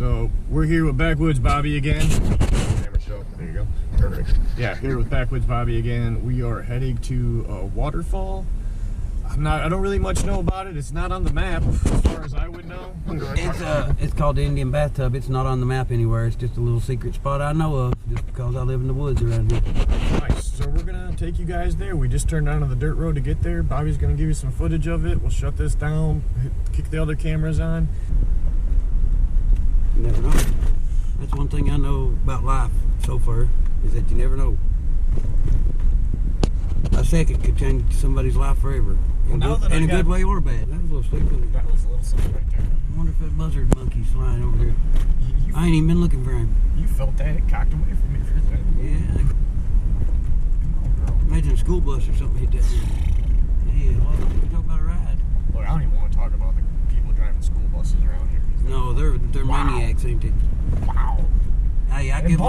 So we're here with Backwoods Bobby again. There you go. Perfect. Yeah, here with Backwoods Bobby again. We are heading to Waterfall. I don't really much know about it. It's not on the map as far as I would know. It's called the Indian Bathtub. It's not on the map anywhere. It's just a little secret spot I know of, just because I live in the woods around here. Nice. So we're gonna take you guys there. We just turned onto the dirt road to get there. Bobby's gonna give you some footage of it. We'll shut this down, kick the other cameras on. You never know. That's one thing I know about life so far, is that you never know. A second could change somebody's life forever. In a good way or bad. That was a little sleep. That was a little something right there. I wonder if that buzzard monkey's flying over here. I ain't even been looking for him. You felt that? It cocked away from me for a second. Yeah. Come on, girl. Imagine a school bus or something hit that thing. Yeah, well, we talk about a ride. Look, I don't even want to talk about the people driving school buses around here. No, they're maniacs, ain't they? Wow. Hey, I give them,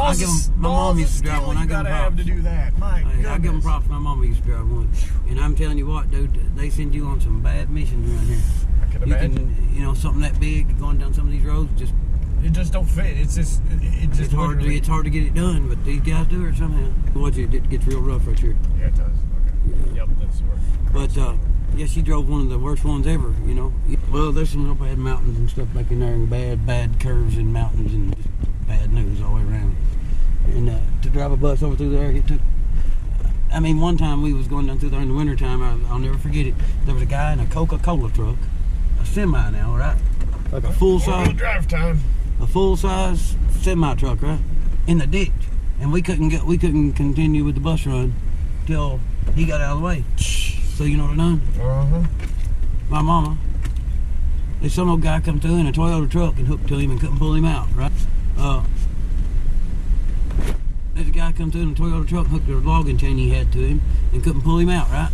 my mom used to drive one. I give them props. Have to do that. My goodness. I give them props. My mama used to drive one. And I'm telling you what, dude, they send you on some bad missions around here. I can imagine. You know, something that big going down some of these roads, it just don't fit. It's hard to get it done, but these guys do it somehow. Watch it gets real rough right here. Yeah, it does. Okay. Yeah. Yep, that's where. But yeah, she drove one of the worst ones ever. You know. Well, there's some real bad mountains and stuff back in there, and bad curves and mountains and just bad news all the way around. And to drive a bus over through there, it took. I mean, one time we was going down through there in the wintertime, I'll never forget it. There was a guy in a Coca-Cola truck, a semi now, right? Like a full-size drive time. A full-size semi truck, right? In the ditch, and we couldn't continue with the bus run till he got out of the way. So you know what I done? My mama. There's some old guy come through in a Toyota truck and hooked to him and couldn't pull him out, right? There's a guy come through in a Toyota truck, hooked a logging chain he had to him and couldn't pull him out, right?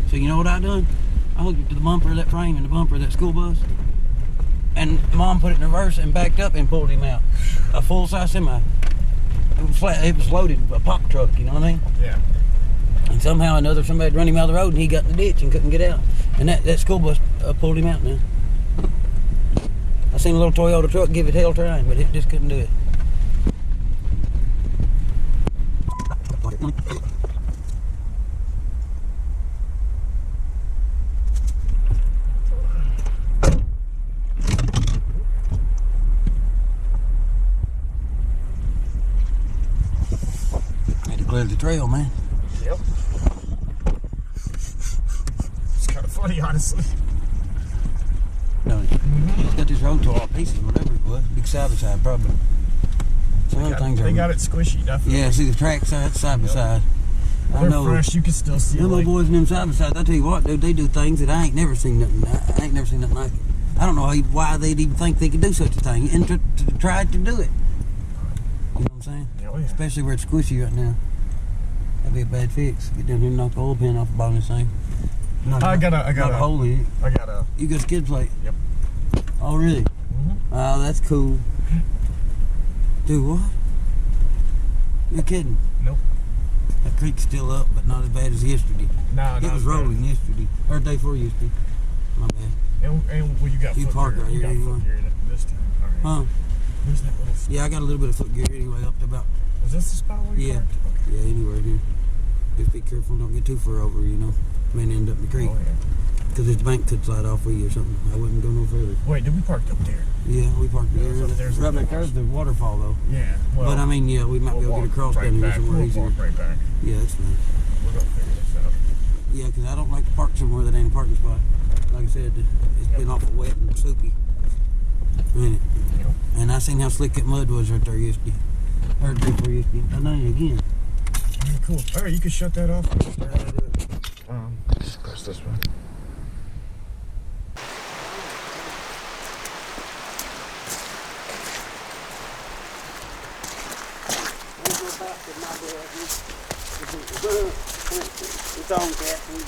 So you know what I done? I hooked it to the bumper of that frame and the bumper of that school bus. And Mom put it in reverse and backed up and pulled him out. A full-size semi. It was flat. It was loaded, a pop truck, you know what I mean? Yeah. And somehow or another, somebody had run him out of the road and he got in the ditch and couldn't get out. And that school bus pulled him out now. I seen a little Toyota truck give it hell trying, but it just couldn't do it. Had to clear the trail, man. Yep. It's kind of funny, honestly. No, it's got this road tore all to pieces, whatever it was. Big side by side, probably. They got it squishy, definitely. Yeah, see the track side by side. They're fresh. You can still see them little boys and them side by side. I tell you what, dude, they do things that I ain't never seen nothing. I ain't never seen nothing like it. I don't know why they'd even think they could do such a thing and to try to do it. You know what I'm saying? Oh, yeah. Especially where it's squishy right now. That'd be a bad fix. Get down here and knock the oil pan off the bottom of this thing. I got a hole in it. You got a skid plate? Yep. Oh, really? Oh, that's cool. Do what? You're kidding? Nope. That creek's still up, but not as bad as yesterday. No, it was rolling yesterday. Or the day before yesterday. My bad. And well, you got parked right here anyway. Foot gear this time. All right. Huh? Where's that little spot? Yeah, I got a little bit of foot gear anyway up to about. Was this the spot where you parked? Okay. Yeah, anywhere here. Just be careful, don't get too far over, you know. May end up in the creek. Oh, yeah. Because this bank could slide off with you or something. I wouldn't go no further. Wait, did we park up there? Yeah, we parked there. There's right back there's the waterfall, though. Yeah. Well, but I mean, yeah, we might be able to get across down here somewhere easier. We'll walk right back. Yeah, that's fine. We're going to figure this out. Yeah, because I don't like to park somewhere that ain't a parking spot. Like I said, it's been awful wet and soupy. Ain't it? Yep. And I seen how slick that mud was right there yesterday. Or day before yesterday. I done it again. Yeah, cool. All right, you can shut that off. Just press this one. It's on, Captain.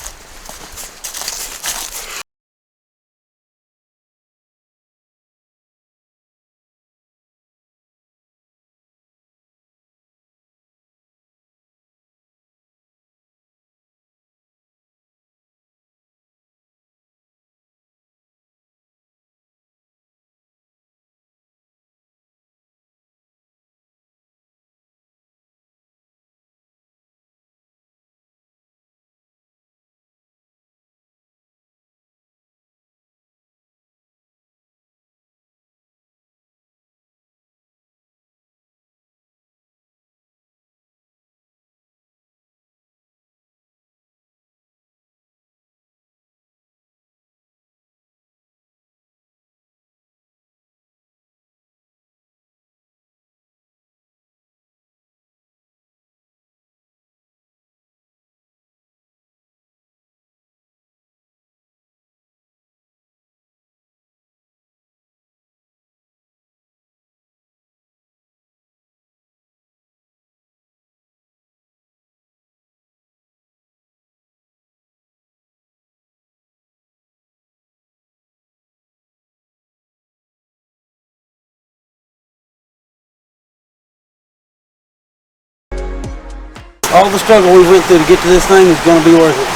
All the struggle we went through to get to this thing is going to be worth it.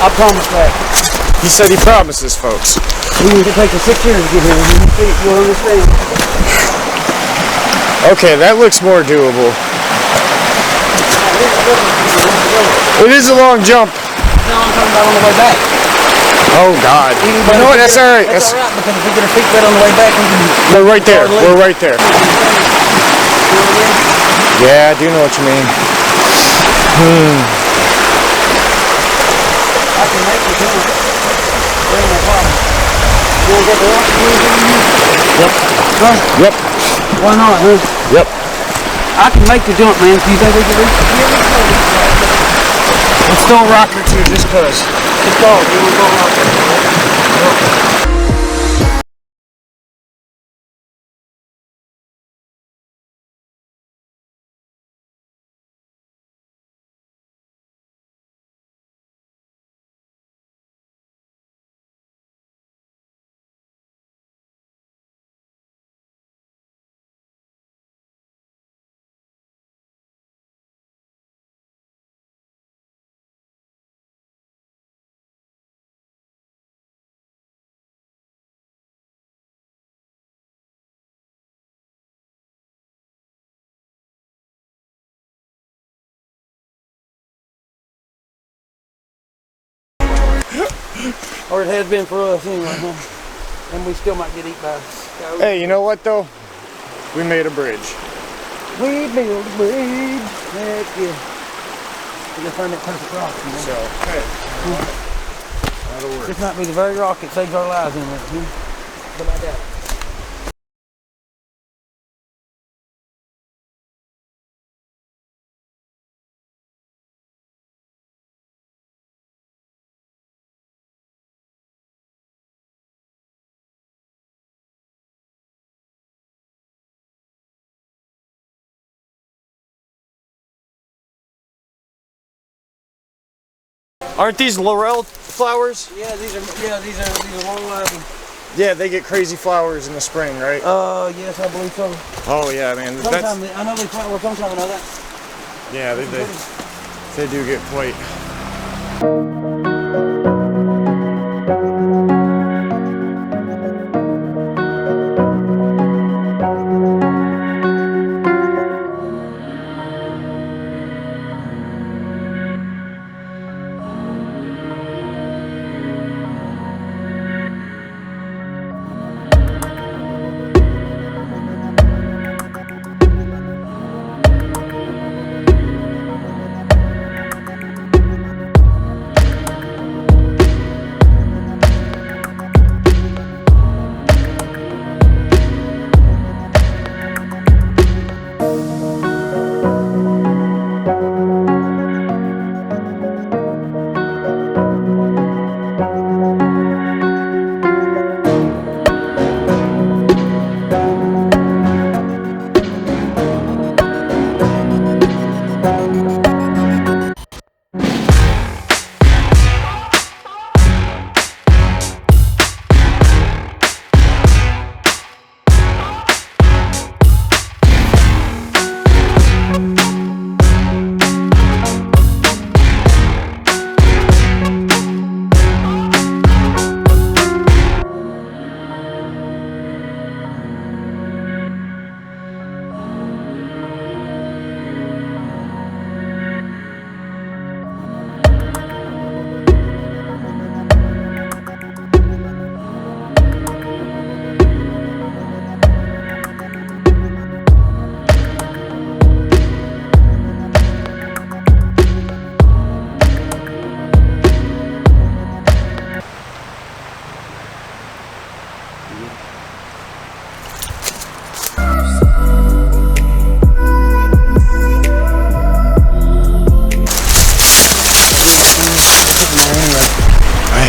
I promise that. He said he promises, folks. We need to take us 6 years to get here. You'll understand. Okay, that looks more doable. It is a long jump. No, I'm talking about on the way back. Oh God. You know what? That's all right. That's all right, because if we get our feet wet on the way back, we can... We're right there. We're right there. Yeah, I do know what you mean. I can make it jump. There ain't no problem. You want to get the rock? Yep. Huh? Yep. Why not, huh? Yep. I can make the jump, man. Do you think we can reach it? Let's throw a rock or two just cause. Let's go. We will go rock. Or it has been for us anyway, huh? And we still might get eaten by coyotes. Hey, you know what though? We made a bridge. We built a bridge. Heck yeah. We're gonna find that perfect rock, you know? So, hey. That'll work. This might be the very rock that saves our lives in it, huh? How about that? Aren't these laurel flowers? Yeah, these are long live. Yeah, they get crazy flowers in the spring, right? Yes, I believe so. Oh yeah, man. Sometimes I know they flower sometime, I know that. Yeah, they do get quite.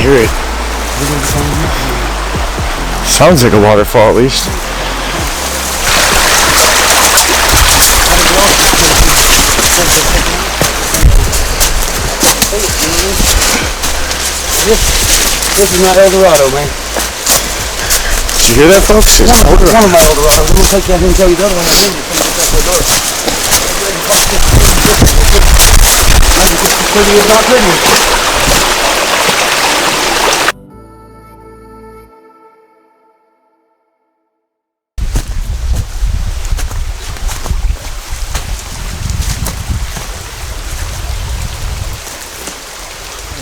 hear it. Sounds like a waterfall at least. This is not Eldorado, man. Did you hear that, folks? One of my Eldorados. I'm going to take that and show you the other one. Pretty is not pretty.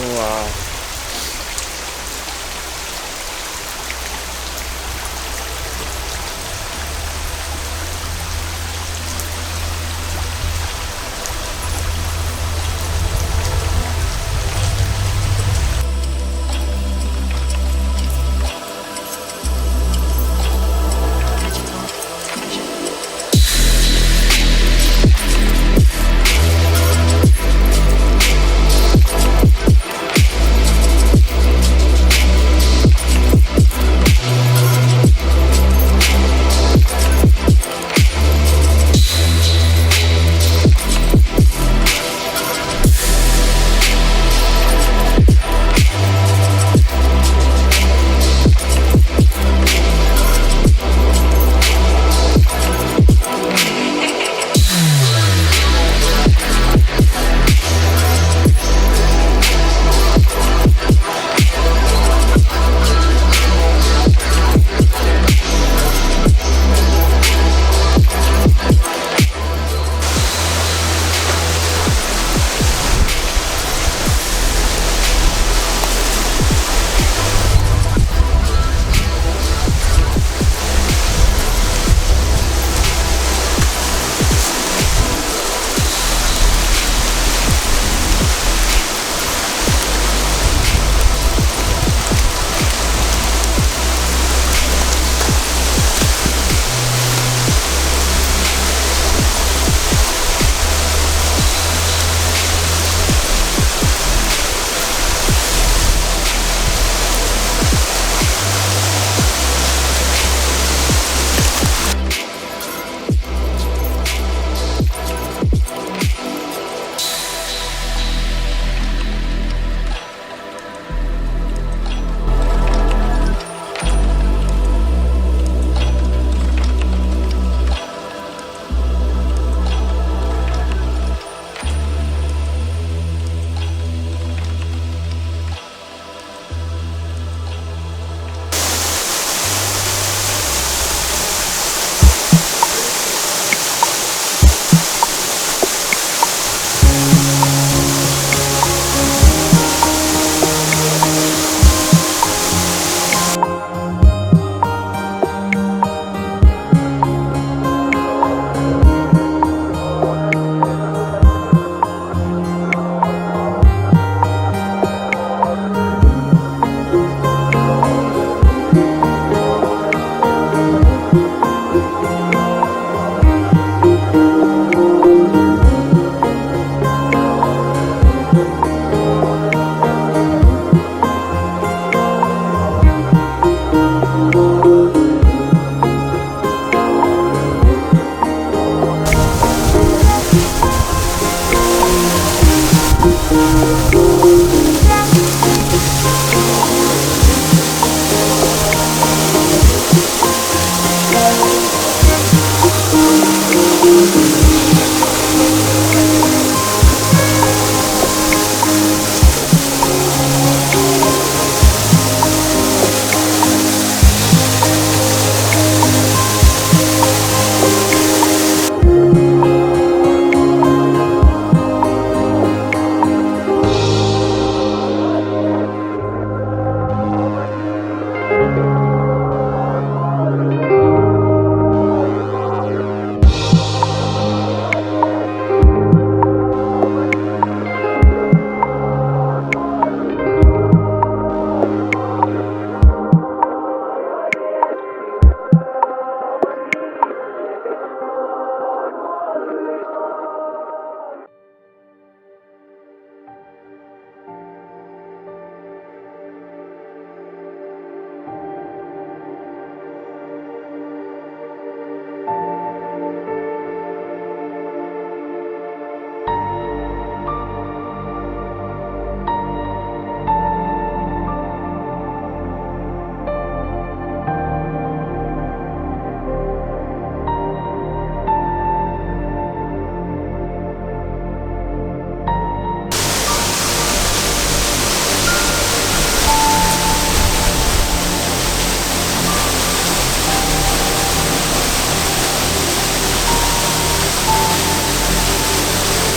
Wow.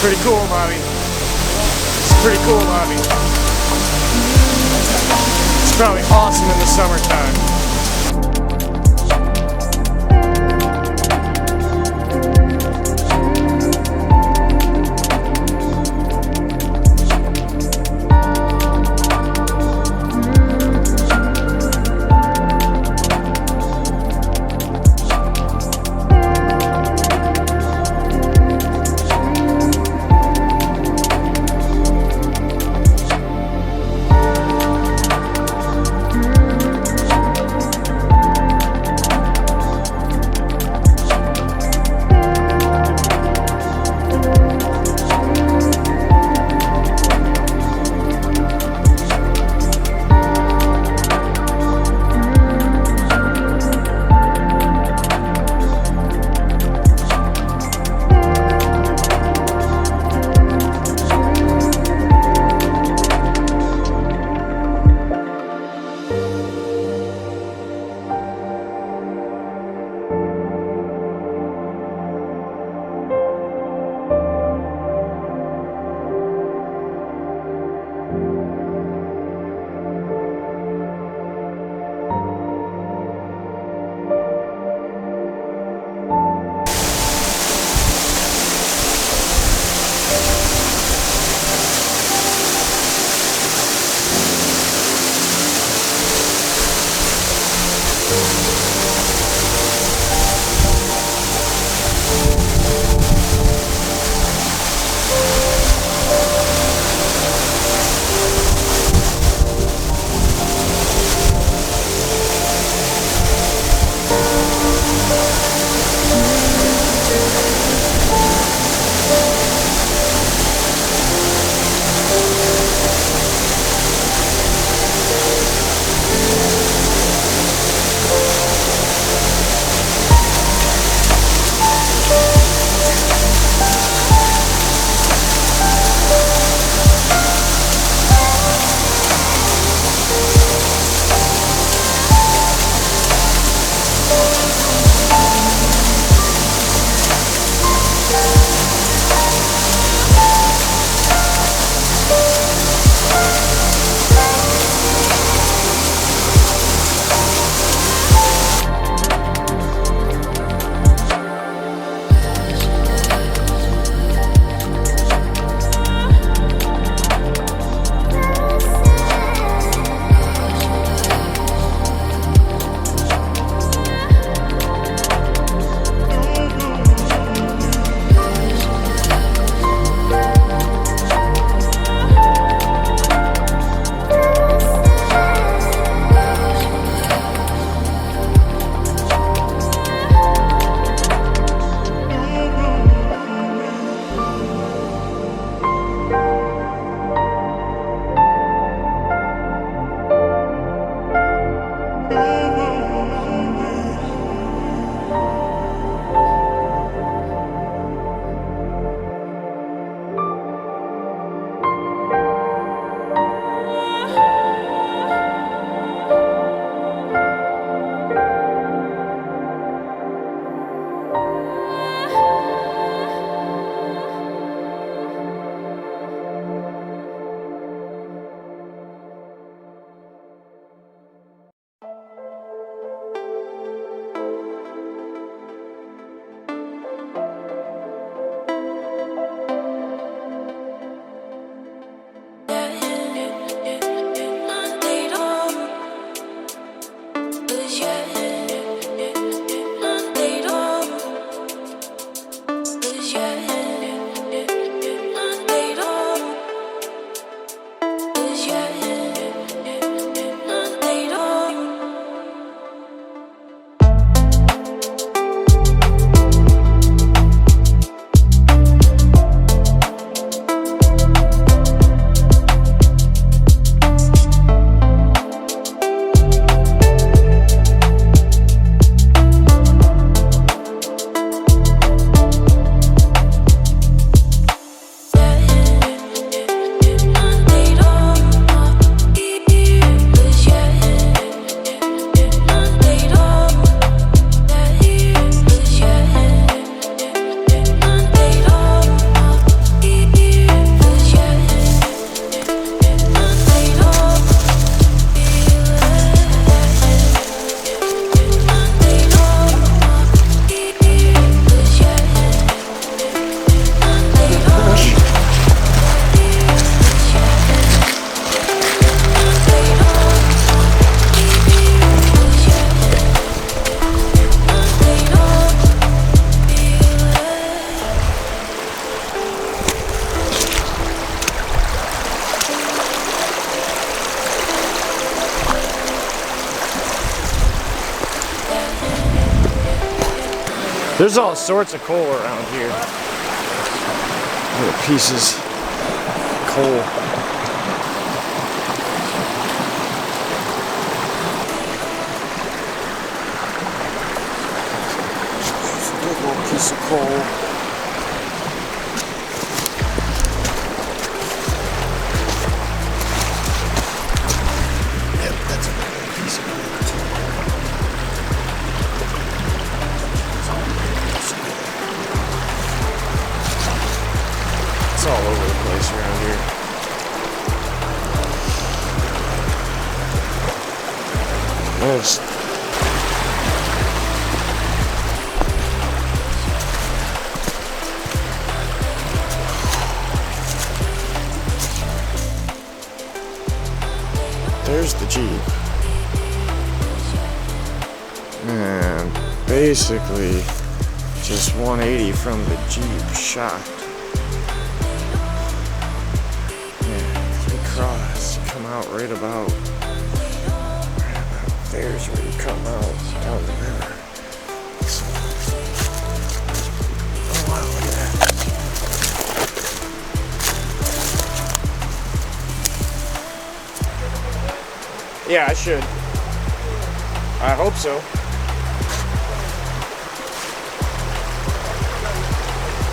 Pretty cool, Bobby. It's pretty cool, Bobby. It's probably awesome in the summertime. There's all sorts of coal around here. Little pieces of coal. Big old piece of coal. Yep, that's a big piece of coal. It's all over the place around here. There's the Jeep. And basically just 180 from the Jeep shot. Cross, come out right about there's where you come out down the river. So, oh wow, look at that. Yeah, I should. I hope so.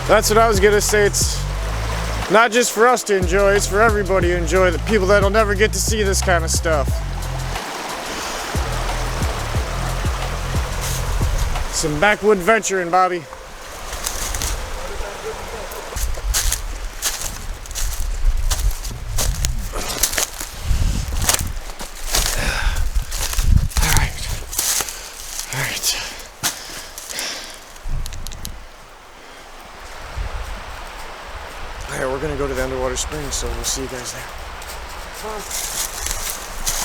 That's what I was gonna say. It's not just for us to enjoy, it's for everybody to enjoy, the people that'll never get to see this kind of stuff. Some backwood venturing, Bobby. Alright, we're gonna go to the underwater springs, so we'll see you guys there.